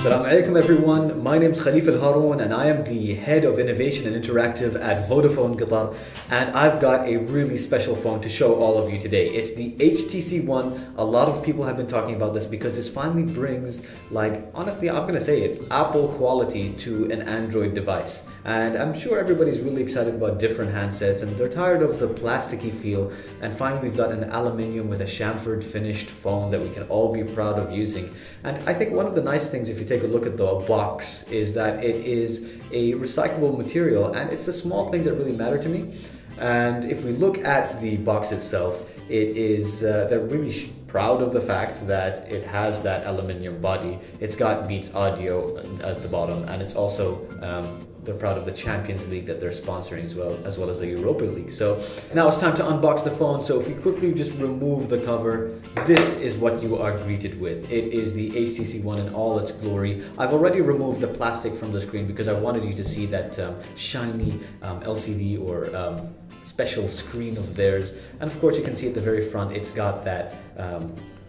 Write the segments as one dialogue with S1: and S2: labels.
S1: Assalamu alaikum everyone, my name is Khalifa Al Haroon and I am the head of innovation and interactive at Vodafone Qatar, and I've got a really special phone to show all of you today. It's the HTC One. A lot of people have been talking about this because this finally brings, like, honestly, I'm gonna say it, Apple quality to an Android device. And I'm sure everybody's really excited about different handsets and they're tired of the plasticky feel, and finally we've got an aluminium with a chamfered finished phone that we can all be proud of using. And I think one of the nice things, if you take a look at the box, is that it is a recyclable material, and it's the small things that really matter to me. And if we look at the box itself, it is they're really proud of the fact that it has that aluminium body. It's got Beats audio at the bottom, and it's also they're proud of the Champions League that they're sponsoring as well as the Europa League. So now it's time to unbox the phone. So if we quickly just remove the cover, this is what you are greeted with. It is the HTC One in all its glory. I've already removed the plastic from the screen because I wanted you to see that shiny LCD or special screen of theirs. And of course you can see at the very front, it's got that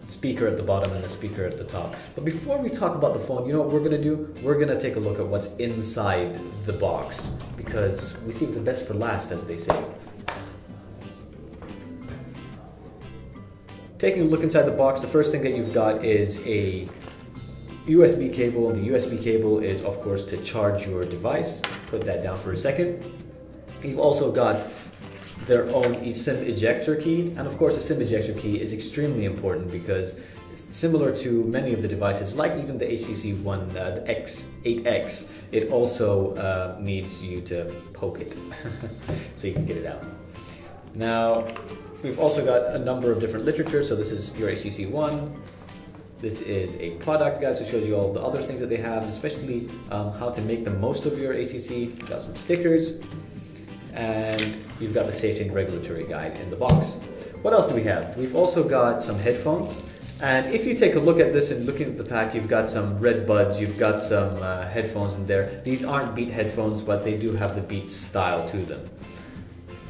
S1: speaker at the bottom and the speaker at the top. But before we talk about the phone, you know what we're gonna do? We're gonna take a look at what's inside the box, because we save the best for last, as they say. Taking a look inside the box, the first thing that you've got is a USB cable, and the USB cable is of course to charge your device. Put that down for a second. You've also got their own SIM ejector key, and of course the SIM ejector key is extremely important because similar to many of the devices, like even the HTC One, the X8X, it also needs you to poke it so you can get it out. Now we've also got a number of different literature. So this is your HTC One. This is a product guide, so it shows you all the other things that they have, and especially how to make the most of your HTC. Got some stickers, and you've got the safety and regulatory guide in the box. What else do we have? We've also got some headphones, and if you take a look at this and looking at the pack, you've got some red buds, you've got some headphones in there. These aren't Beat headphones, but they do have the Beats style to them.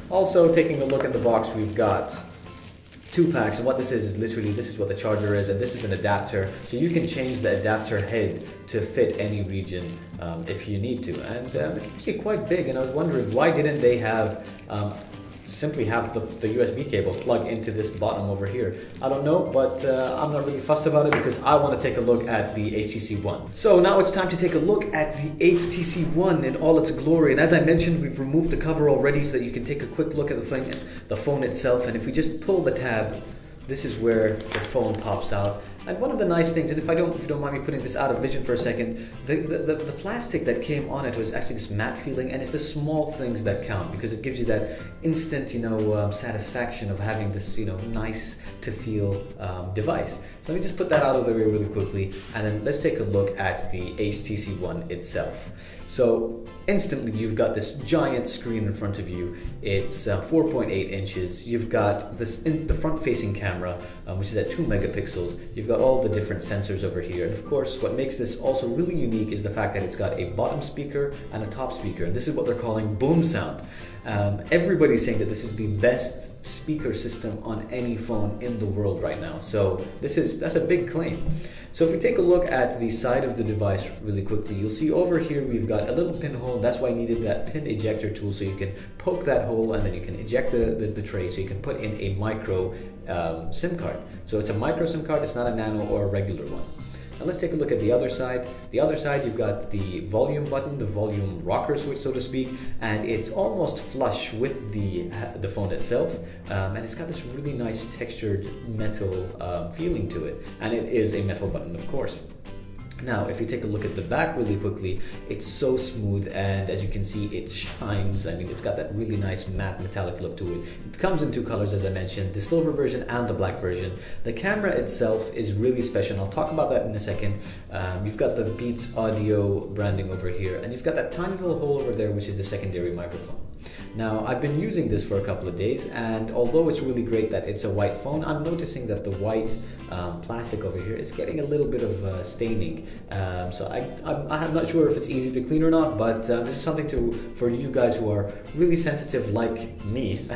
S1: Also, taking a look at the box, we've got two packs, and what this is literally, this is what the charger is, and this is an adapter, so you can change the adapter head to fit any region if you need to. And it's actually quite big, and I was wondering, why didn't they have simply have the USB cable plug into this bottom over here? I don't know, but I'm not really fussed about it because I want to take a look at the HTC One. So now it's time to take a look at the HTC One in all its glory. And as I mentioned, we've removed the cover already so that you can take a quick look at the phone itself. And if we just pull the tab, this is where the phone pops out. And one of the nice things, and if you don't mind me putting this out of vision for a second, the plastic that came on it was actually this matte feeling, and it's the small things that count because it gives you that instant, satisfaction of having this, nice to feel device. So let me just put that out of the way really quickly, and then let's take a look at the HTC One itself. So instantly you've got this giant screen in front of you. It's 4.8 inches. You've got the front-facing camera, which is at 2 megapixels. You've got all the different sensors over here. And of course, what makes this also really unique is the fact that it's got a bottom speaker and a top speaker. And this is what they're calling boom sound. Everybody's saying that this is the best speaker system on any phone in the world right now. So that's a big claim. So if we take a look at the side of the device really quickly, you'll see over here we've got a little pinhole. That's why I needed that pin ejector tool, so you can poke that hole and then you can eject the tray, so you can put in a micro SIM card. So it's a micro SIM card, it's not a nano or a regular one. Now let's take a look at the other side. The other side, you've got the volume button, the volume rocker switch, so to speak, and it's almost flush with the phone itself, and it's got this really nice textured metal feeling to it, and it is a metal button, of course. Now, if you take a look at the back really quickly, it's so smooth, and as you can see, it shines. I mean, it's got that really nice matte metallic look to it. It comes in two colors, as I mentioned, the silver version and the black version. The camera itself is really special, and I'll talk about that in a second. You've got the Beats audio branding over here, and you've got that tiny little hole over there, which is the secondary microphone. Now, I've been using this for a couple of days, and although it's really great that it's a white phone, I'm noticing that the white plastic over here is getting a little bit of staining. So I'm not sure if it's easy to clean or not, but this is something for you guys who are really sensitive like me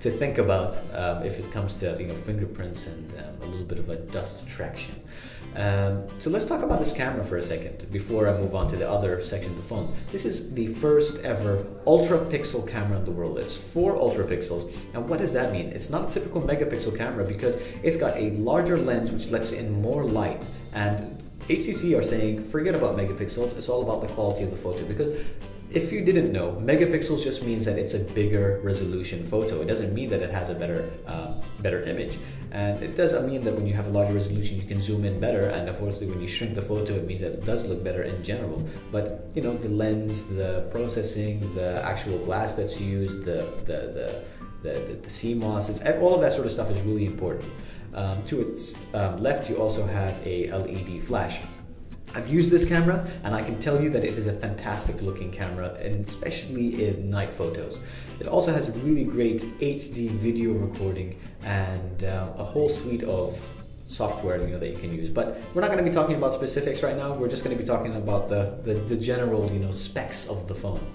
S1: to think about if it comes to fingerprints and a little bit of a dust traction. So let's talk about this camera for a second before I move on to the other section of the phone. This is the first ever ultra pixel camera in the world. It's 4 ultra pixels. And what does that mean? It's not a typical megapixel camera because it's got a larger lens which lets in more light. And HTC are saying, forget about megapixels, it's all about the quality of the photo. Because if you didn't know, megapixels just means that it's a bigger resolution photo. It doesn't mean that it has a better image. And it does mean that when you have a larger resolution, you can zoom in better. And unfortunately, when you shrink the photo, it means that it does look better in general. But the lens, the processing, the actual glass that's used, the CMOS, all of that sort of stuff is really important. To its left, you also have a LED flash. I've used this camera and I can tell you that it is a fantastic looking camera, and especially in night photos. It also has really great HD video recording and a whole suite of software that you can use. But we're not going to be talking about specifics right now. We're just going to be talking about the general specs of the phone.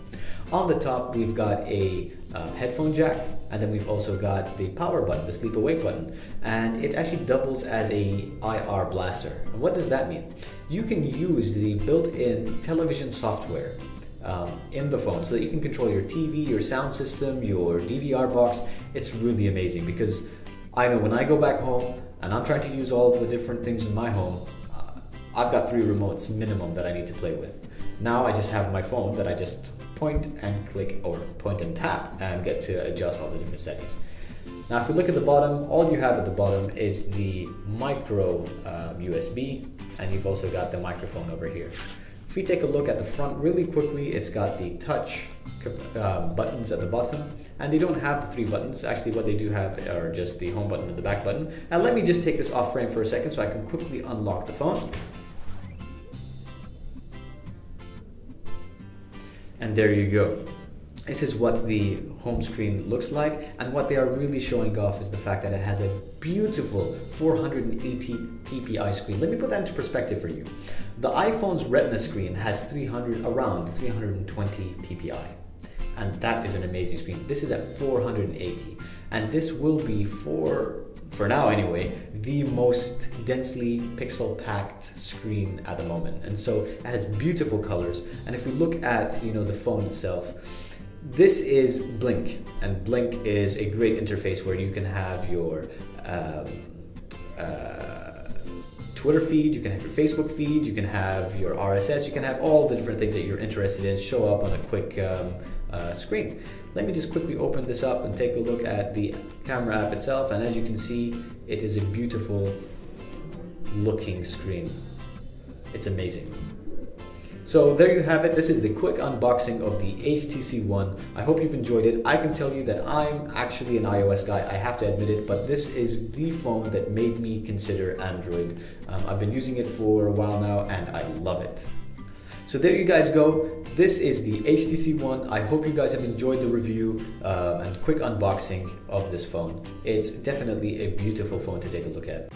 S1: On the top, we've got a headphone jack, and then we've also got the power button, the sleep awake button, and it actually doubles as a IR blaster. And what does that mean? You can use the built-in television software in the phone so that you can control your TV, your sound system, your DVR box. It's really amazing because I know when I go back home and I'm trying to use all the different things in my home, I've got 3 remotes minimum that I need to play with. Now I just have my phone that I just point and click, or point and tap, and get to adjust all the different settings. Now if you look at the bottom, all you have at the bottom is the micro USB, and you've also got the microphone over here. If we take a look at the front really quickly, it's got the touch buttons at the bottom, and they don't have the 3 buttons. Actually, what they do have are just the home button and the back button. And let me just take this off frame for a second so I can quickly unlock the phone. And there you go. This is what the home screen looks like, and what they are really showing off is the fact that it has a beautiful 480 ppi screen. Let me put that into perspective for you. The iPhone's Retina screen has around 320 ppi, and that is an amazing screen. This is at 480, and this will be for now anyway, the most densely pixel-packed screen at the moment. And so it has beautiful colors. And if we look at the phone itself, this is Blink, and Blink is a great interface where you can have your Twitter feed, you can have your Facebook feed, you can have your RSS, you can have all the different things that you're interested in show up on a quick screen. Let me just quickly open this up and take a look at the camera app itself, and as you can see, it is a beautiful looking screen. It's amazing. So there you have it. This is the quick unboxing of the HTC One. I hope you've enjoyed it. I can tell you that I'm actually an iOS guy, I have to admit it, but this is the phone that made me consider Android. I've been using it for a while now and I love it. So there you guys go. This is the HTC One. I hope you guys have enjoyed the review and quick unboxing of this phone. It's definitely a beautiful phone to take a look at.